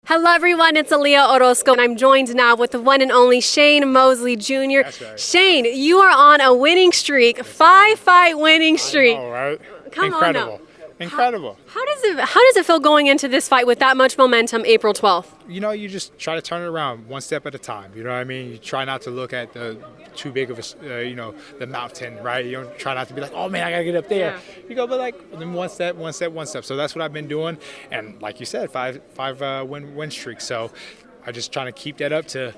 Hello everyone, it's Aaliyah Orozco and I'm joined now with the one and only Shane Mosley Jr. That's right. Shane, you are on a winning streak, 5-fight winning streak. I know, right? Come Incredible. on now. Incredible. How does it feel going into this fight with that much momentum April 12th? You know, you just try to turn it around one step at a time. You know what I mean? You try not to look at the too big of a, the mountain, right? You don't try not to be like, oh man, I gotta get up there. Yeah. You go, but like then one step. So that's what I've been doing. And like you said, five win streak. So I just trying to keep that up to,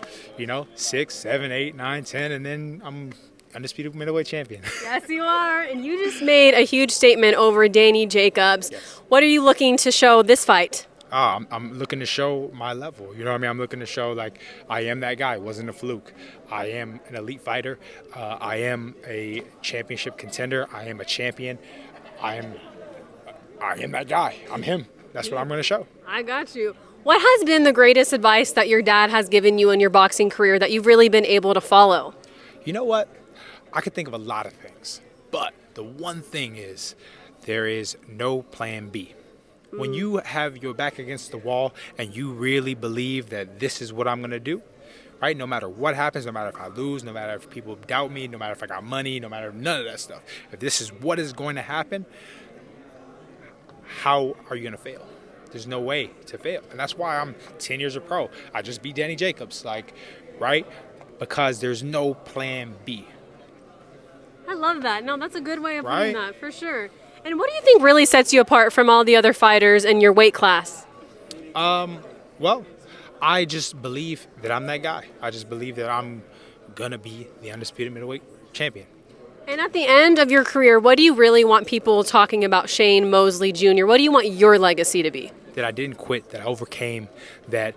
6, 7, 8, 9, 10, and then I'm undisputed middleweight champion. Yes, you are. And you just made a huge statement over Danny Jacobs. Yes. What are you looking to show this fight? I'm looking to show my level. You know what I mean? I'm looking to show like I am that guy. It wasn't a fluke. I am an elite fighter. I am a championship contender. I am a champion. I am that guy. I'm him. That's what I'm going to show. I got you. What has been the greatest advice that your dad has given you in your boxing career that you've really been able to follow? You know what? I could think of a lot of things, but the one thing is there is no plan B. When you have your back against the wall and you really believe that this is what I'm going to do, right? No matter what happens, no matter if I lose, no matter if people doubt me, no matter if I got money, no matter none of that stuff. If this is what is going to happen, how are you going to fail? There's no way to fail. And that's why I'm 10 years a pro. I just beat Danny Jacobs, right? Because there's no plan B. I love that. No, that's a good way of putting Right? that, for sure. And what do you think really sets you apart from all the other fighters in your weight class? Well, I just believe that I'm that guy. I just believe that I'm going to be the undisputed middleweight champion. And at the end of your career, what do you really want people talking about Shane Mosley Jr.? What do you want your legacy to be? That I didn't quit, that I overcame, that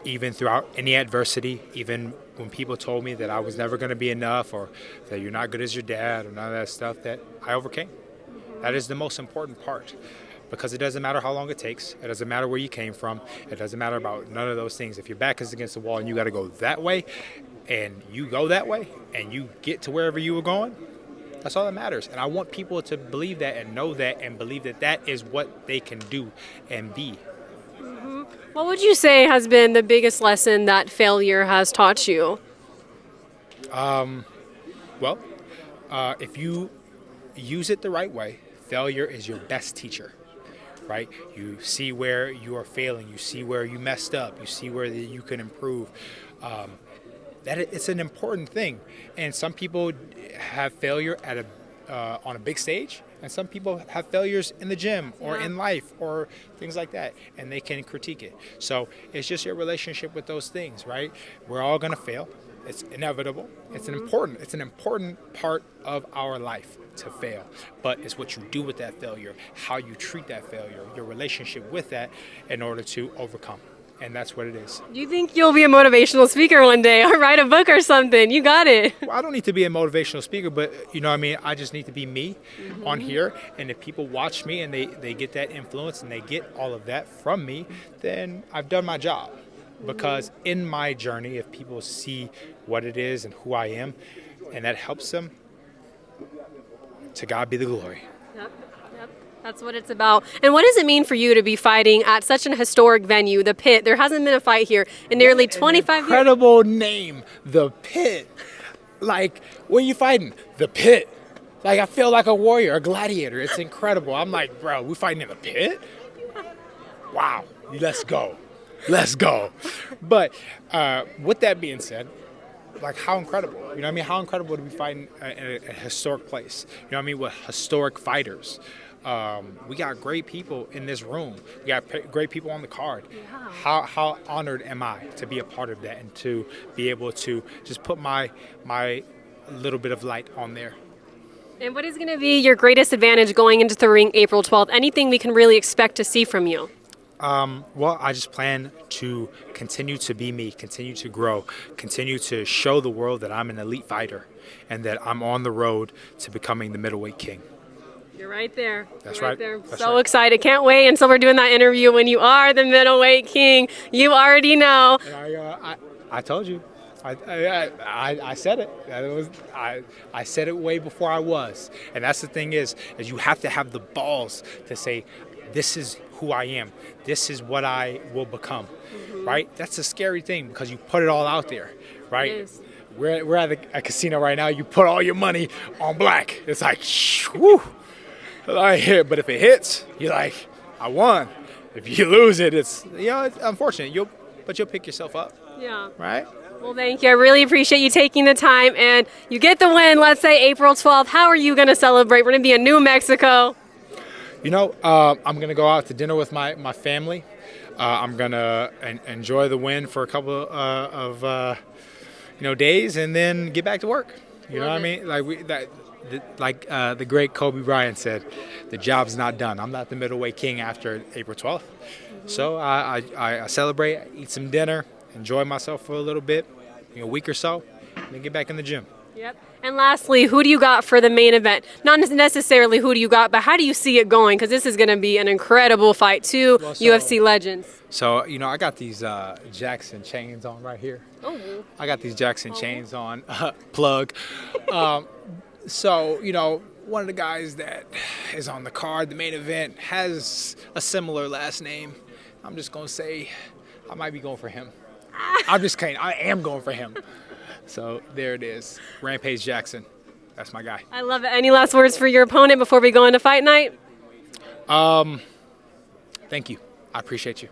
even throughout any adversity, even when people told me that I was never going to be enough or that you're not good as your dad or none of that stuff, that I overcame. That is the most important part, because it doesn't matter how long it takes. It doesn't matter where you came from. It doesn't matter about none of those things. If your back is against the wall and you got to go that way and you go that way and you get to wherever you were going, that's all that matters. And I want people to believe that and know that and believe that that is what they can do and be. What would you say has been the biggest lesson that failure has taught you? Well, if you use it the right way, failure is your best teacher, right? You see where you are failing. You see where you messed up. You see where you can improve. It's an important thing. And some people have failure on a big stage, and some people have failures in the gym or in life or things like that, and they can critique it. So it's just your relationship with those things, right? We're all going to fail. It's inevitable. It's an important part of our life to fail. But it's what you do with that failure, how you treat that failure, your relationship with that in order to overcome. And that's what it is. Do you think you'll be a motivational speaker one day or write a book or something? You got it. Well, I don't need to be a motivational speaker, but I just need to be me on here. And if people watch me and they get that influence and they get all of that from me, then I've done my job. Because in my journey, if people see what it is and who I am, and that helps them, to God be the glory. Yep. That's what it's about. And what does it mean for you to be fighting at such an historic venue, the Pit? There hasn't been a fight here in nearly 25 years. Incredible name, the Pit. Like, when you fighting? The Pit. Like, I feel like a warrior, a gladiator. It's incredible. I'm like, bro, we fighting in the Pit? Wow. Let's go. But with that being said, like, how incredible. You know what I mean? How incredible to be fighting in a historic place. You know what I mean? With historic fighters. We got great people in this room. We got great people on the card. Yeah. How honored am I to be a part of that and to be able to just put my little bit of light on there. And what is going to be your greatest advantage going into the ring April 12th? Anything we can really expect to see from you? Well, I just plan to continue to be me, continue to grow, continue to show the world that I'm an elite fighter and that I'm on the road to becoming the middleweight king. You're right there. That's right. There. That's so right. excited. Can't wait until we're doing that interview when you are the middleweight king. You already know. And I told you. I said it. I said it way before I was. And that's the thing is you have to have the balls to say, this is who I am. This is what I will become, right? That's a scary thing because you put it all out there, right? It is. We're at a casino right now. You put all your money on black. It's like, whoo. Like, but if it hits, you're like, I won. If you lose it, it's it's unfortunate. You'll pick yourself up. Yeah. Right? Well, thank you. I really appreciate you taking the time, and you get the win, let's say April 12th. How are you going to celebrate? We're going to be in New Mexico. I'm going to go out to dinner with my family. I'm going to enjoy the win for a couple of days and then get back to work. You know what I mean? Like the great Kobe Bryant said, the job's not done. I'm not the middleweight king after April 12th. So I celebrate, eat some dinner, enjoy myself for a little bit, a week or so, and then get back in the gym. Yep. And lastly, who do you got for the main event? Not necessarily who do you got, but how do you see it going? Because this is going to be an incredible fight. Two UFC legends. So, I got these Jackson chains on right here. Oh. I got these Jackson chains on, plug. So, one of the guys that is on the card, the main event, has a similar last name. I'm just going to say I might be going for him. I'm just kidding. I am going for him. So there it is. Rampage Jackson. That's my guy. I love it. Any last words for your opponent before we go into fight night? Thank you. I appreciate you.